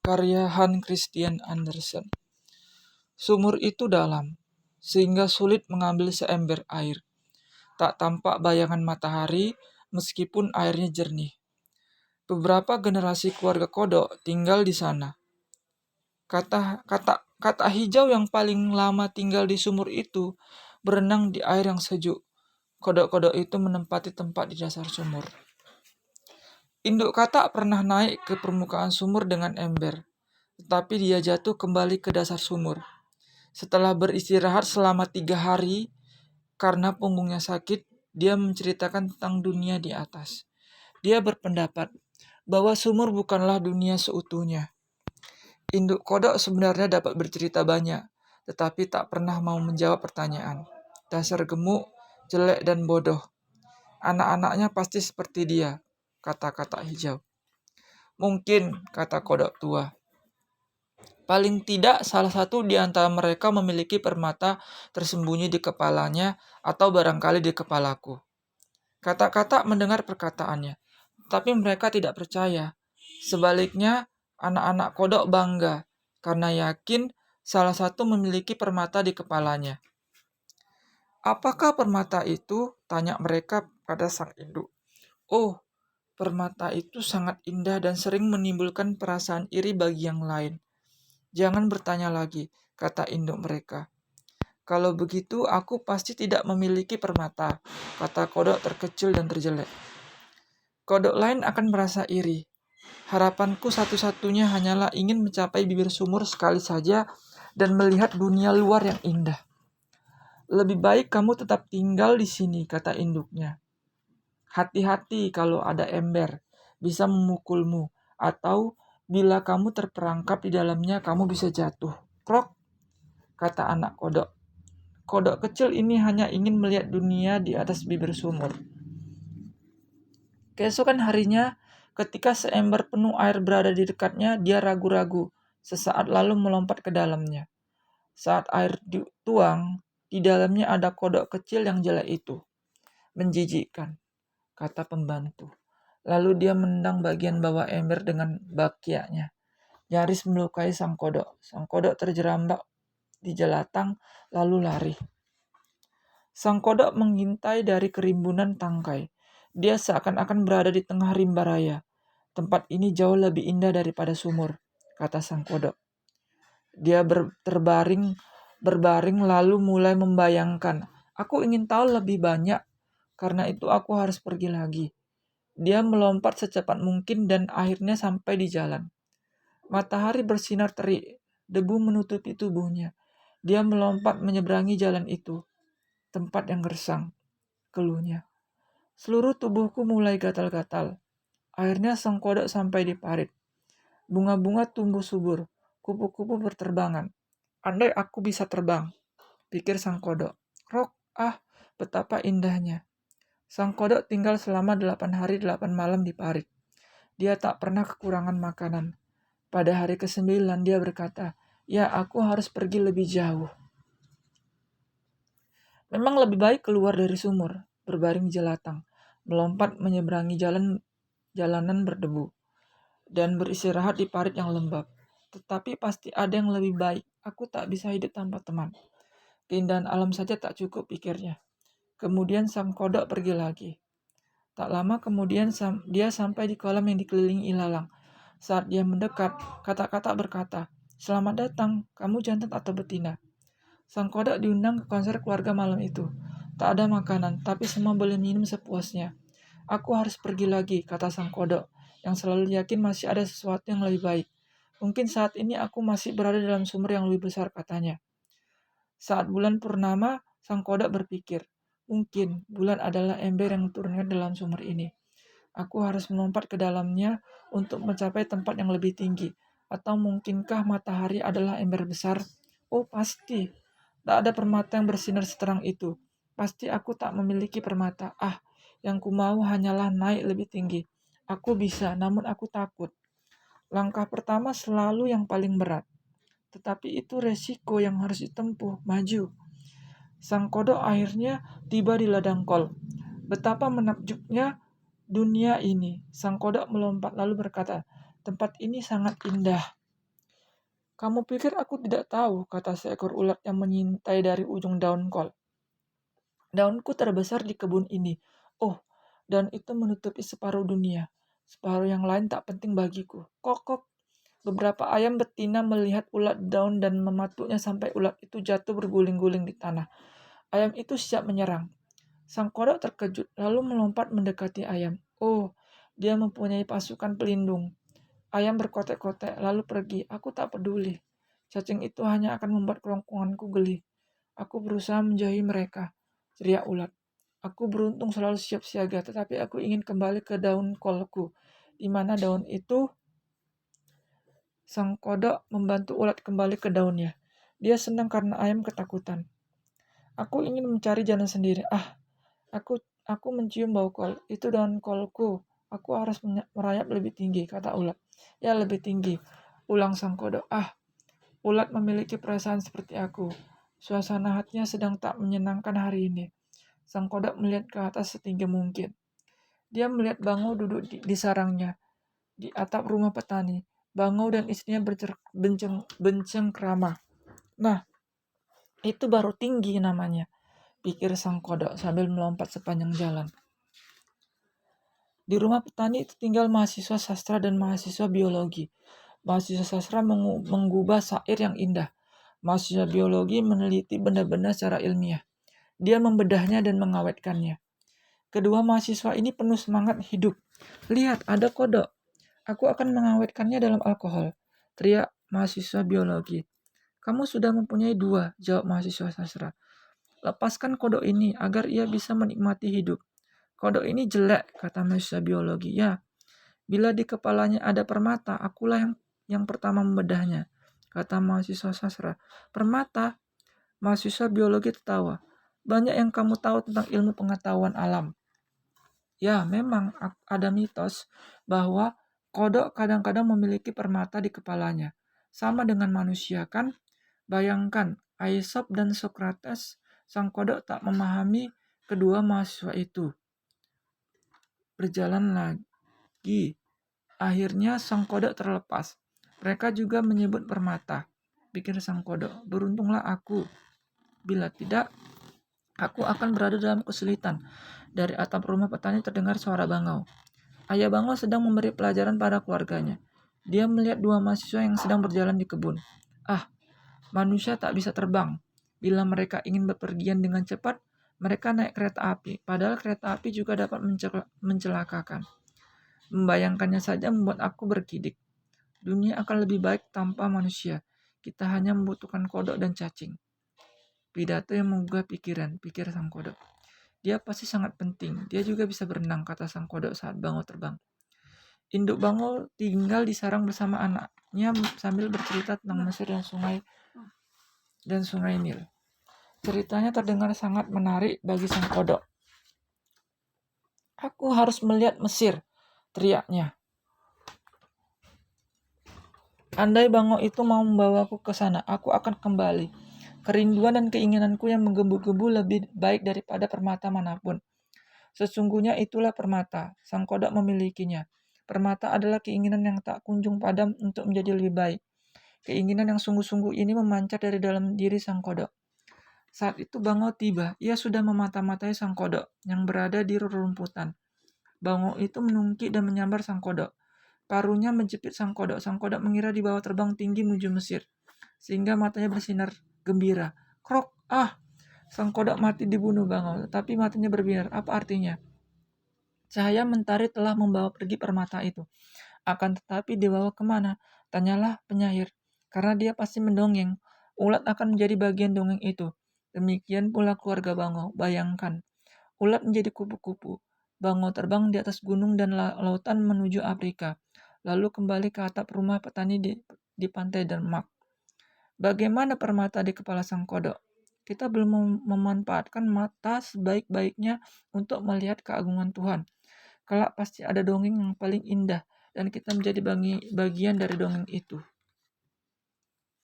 karya Hans Christian Andersen. Sumur itu dalam, sehingga sulit mengambil seember air. Tak tampak bayangan matahari meskipun airnya jernih. Beberapa generasi keluarga kodok tinggal di sana. Kata hijau yang paling lama tinggal di sumur itu berenang di air yang sejuk. Kodok-kodok itu menempati tempat di dasar sumur. Induk katak pernah naik ke permukaan sumur dengan ember, tetapi dia jatuh kembali ke dasar sumur. Setelah beristirahat selama 3 hari, karena punggungnya sakit, dia menceritakan tentang dunia di atas. Dia berpendapat bahwa sumur bukanlah dunia seutuhnya. Induk kodok sebenarnya dapat bercerita banyak, tetapi tak pernah mau menjawab pertanyaan. Dasar gemuk, jelek, dan bodoh. Anak-anaknya pasti seperti dia, kata katak hijau. Mungkin, kata kodok tua. Paling tidak salah satu di antara mereka memiliki permata tersembunyi di kepalanya atau barangkali di kepalaku. Katak-katak mendengar perkataannya, tapi mereka tidak percaya. Sebaliknya, anak-anak kodok bangga karena yakin salah satu memiliki permata di kepalanya. Apakah permata itu? Tanya mereka pada sang induk. Oh, permata itu sangat indah dan sering menimbulkan perasaan iri bagi yang lain. Jangan bertanya lagi, kata induk mereka. Kalau begitu, aku pasti tidak memiliki permata, kata kodok terkecil dan terjelek. Kodok lain akan merasa iri. Harapanku satu-satunya hanyalah ingin mencapai bibir sumur sekali saja dan melihat dunia luar yang indah. Lebih baik kamu tetap tinggal di sini, kata induknya. Hati-hati kalau ada ember, bisa memukulmu, atau bila kamu terperangkap di dalamnya, kamu bisa jatuh. Krok, kata anak kodok. Kodok kecil ini hanya ingin melihat dunia di atas bibir sumur. Keesokan harinya, ketika seember penuh air berada di dekatnya, dia ragu-ragu, sesaat lalu melompat ke dalamnya. Saat air dituang, di dalamnya ada kodok kecil yang jelek itu. Menjijikkan, kata pembantu. Lalu dia menendang bagian bawah ember dengan bakiaknya, nyaris melukai sang kodok. Sang kodok terjerambak di jelatang, lalu lari. Sang kodok mengintai dari kerimbunan tangkai. Dia seakan-akan berada di tengah rimba raya. Tempat ini jauh lebih indah daripada sumur, kata sang kodok. Dia berbaring lalu mulai membayangkan, aku ingin tahu lebih banyak, karena itu aku harus pergi lagi. Dia melompat secepat mungkin dan akhirnya sampai di jalan. Matahari bersinar terik, debu menutupi tubuhnya. Dia melompat menyeberangi jalan itu. Tempat yang gersang, keluhnya. Seluruh tubuhku mulai gatal-gatal. Akhirnya sang kodok sampai di parit. Bunga-bunga tumbuh subur, kupu-kupu berterbangan. Andai aku bisa terbang, pikir sang kodok. Rok, betapa indahnya. Sang kodok tinggal selama 8 hari 8 malam di parit. Dia tak pernah kekurangan makanan. Pada hari ke-9 dia berkata, ya aku harus pergi lebih jauh. Memang lebih baik keluar dari sumur, berbaring jelatang, melompat menyeberangi jalanan berdebu, dan beristirahat di parit yang lembab. Tetapi pasti ada yang lebih baik. Aku tak bisa hidup tanpa teman. Keindahan alam saja tak cukup, pikirnya. Kemudian sang kodok pergi lagi. Tak lama kemudian dia sampai di kolam yang dikelilingi ilalang. Saat dia mendekat, kata-kata berkata, selamat datang, kamu jantan atau betina? Sang kodok diundang ke konser keluarga malam itu. Tak ada makanan, tapi semua boleh minum sepuasnya. Aku harus pergi lagi, kata sang kodok, yang selalu yakin masih ada sesuatu yang lebih baik. Mungkin saat ini aku masih berada dalam sumur yang lebih besar, katanya. Saat bulan purnama, sang kodok berpikir, mungkin bulan adalah ember yang diturunkan dalam sumur ini. Aku harus melompat ke dalamnya untuk mencapai tempat yang lebih tinggi. Atau mungkinkah matahari adalah ember besar? Oh, pasti. Tak ada permata yang bersinar seterang itu. Pasti aku tak memiliki permata. Yang ku mau hanyalah naik lebih tinggi. Aku bisa, namun aku takut. Langkah pertama selalu yang paling berat. Tetapi itu resiko yang harus ditempuh, maju. Sang kodok akhirnya tiba di ladang kol. Betapa menakjubnya dunia ini. Sang kodok melompat lalu berkata, tempat ini sangat indah. Kamu pikir aku tidak tahu, kata seekor ulat yang menyintai dari ujung daun kol. Daunku terbesar di kebun ini. Oh, daun itu menutupi separuh dunia. Separuh yang lain tak penting bagiku. Kokok. Beberapa ayam betina melihat ulat daun dan mematuknya sampai ulat itu jatuh berguling-guling di tanah. Ayam itu siap menyerang. Sang kodok terkejut, lalu melompat mendekati ayam. Oh, dia mempunyai pasukan pelindung. Ayam berkotek-kotek, lalu pergi. Aku tak peduli. Cacing itu hanya akan membuat kerongkonganku geli. Aku berusaha menjauhi mereka, teriak ulat. Aku beruntung selalu siap siaga, tetapi aku ingin kembali ke daun kolku. Di mana daun itu? Sang kodok membantu ulat kembali ke daunnya. Dia senang karena ayam ketakutan. Aku ingin mencari jalan sendiri. Aku mencium bau kol. Itu daun kolku. Aku harus merayap lebih tinggi, kata ulat. Ya, lebih tinggi, ulang sang kodok. Ulat memiliki perasaan seperti aku. Suasana hatinya sedang tak menyenangkan hari ini. Sang kodok melihat ke atas setinggi mungkin. Dia melihat Bangau duduk di sarangnya, di atap rumah petani. Bangau dan istrinya bencengkrama. Nah, itu baru tinggi namanya, pikir sang kodok sambil melompat sepanjang jalan. Di rumah petani itu tinggal mahasiswa sastra dan mahasiswa biologi. Mahasiswa sastra menggubah syair yang indah. Mahasiswa biologi meneliti benda-benda secara ilmiah. Dia membedahnya dan mengawetkannya. Kedua mahasiswa ini penuh semangat hidup. Lihat, ada kodok. Aku akan mengawetkannya dalam alkohol, teriak mahasiswa biologi. Kamu sudah mempunyai 2, jawab mahasiswa sastra. Lepaskan kodok ini agar ia bisa menikmati hidup. Kodok ini jelek, kata mahasiswa biologi. Ya, bila di kepalanya ada permata, akulah yang pertama membedahnya, kata mahasiswa sastra. Permata? Mahasiswa biologi tertawa. Banyak yang kamu tahu tentang ilmu pengetahuan alam. Ya, memang ada mitos bahwa kodok kadang-kadang memiliki permata di kepalanya. Sama dengan manusia, kan? Bayangkan, Aesop dan Socrates, sang kodok tak memahami kedua mahasiswa itu. Berjalan lagi. Akhirnya sang kodok terlepas. Mereka juga menyebut permata, pikir sang kodok. Beruntunglah aku. Bila tidak, aku akan berada dalam kesulitan. Dari atap rumah petani terdengar suara Bangau. Ayah Bangau sedang memberi pelajaran pada keluarganya. Dia melihat 2 mahasiswa yang sedang berjalan di kebun. Manusia tak bisa terbang. Bila mereka ingin bepergian dengan cepat, mereka naik kereta api. Padahal kereta api juga dapat mencelakakan. Membayangkannya saja membuat aku bergidik. Dunia akan lebih baik tanpa manusia. Kita hanya membutuhkan kodok dan cacing. Pidato yang menggugah pikiran, pikir sang kodok. Dia pasti sangat penting. Dia juga bisa berenang, kata sang kodok saat Bangau terbang. Induk Bangau tinggal di sarang bersama anaknya sambil bercerita tentang Mesir dan sungai Nil. Ceritanya terdengar sangat menarik bagi sang kodok. Aku harus melihat Mesir, teriaknya. Andai Bangau itu mau membawaku ke sana, aku akan kembali. Kerinduan dan keinginanku yang menggebu-gebu lebih baik daripada permata manapun. Sesungguhnya itulah permata, sang kodok memilikinya. Permata adalah keinginan yang tak kunjung padam untuk menjadi lebih baik. Keinginan yang sungguh-sungguh ini memancar dari dalam diri sang kodok. Saat itu Bangau tiba, ia sudah memata-matai sang kodok yang berada di rerumputan. Bangau itu menungkik dan menyambar sang kodok. Paruhnya menjepit sang kodok mengira di bawah terbang tinggi menuju Mesir, sehingga matanya bersinar gembira. Krok, sang kodok mati dibunuh Bangau, tetapi matanya berbinar. Apa artinya? Cahaya mentari telah membawa pergi permata itu. Akan tetapi dibawa kemana? Tanyalah penyair. Karena dia pasti mendongeng, ulat akan menjadi bagian dongeng itu. Demikian pula keluarga Bangau. Bayangkan, ulat menjadi kupu-kupu. Bangau terbang di atas gunung dan lautan menuju Afrika. Lalu kembali ke atap rumah petani di pantai Denmark. Bagaimana permata di kepala sang kodok? Kita belum memanfaatkan mata sebaik-baiknya untuk melihat keagungan Tuhan. Kelak pasti ada dongeng yang paling indah dan kita menjadi bagian dari dongeng itu.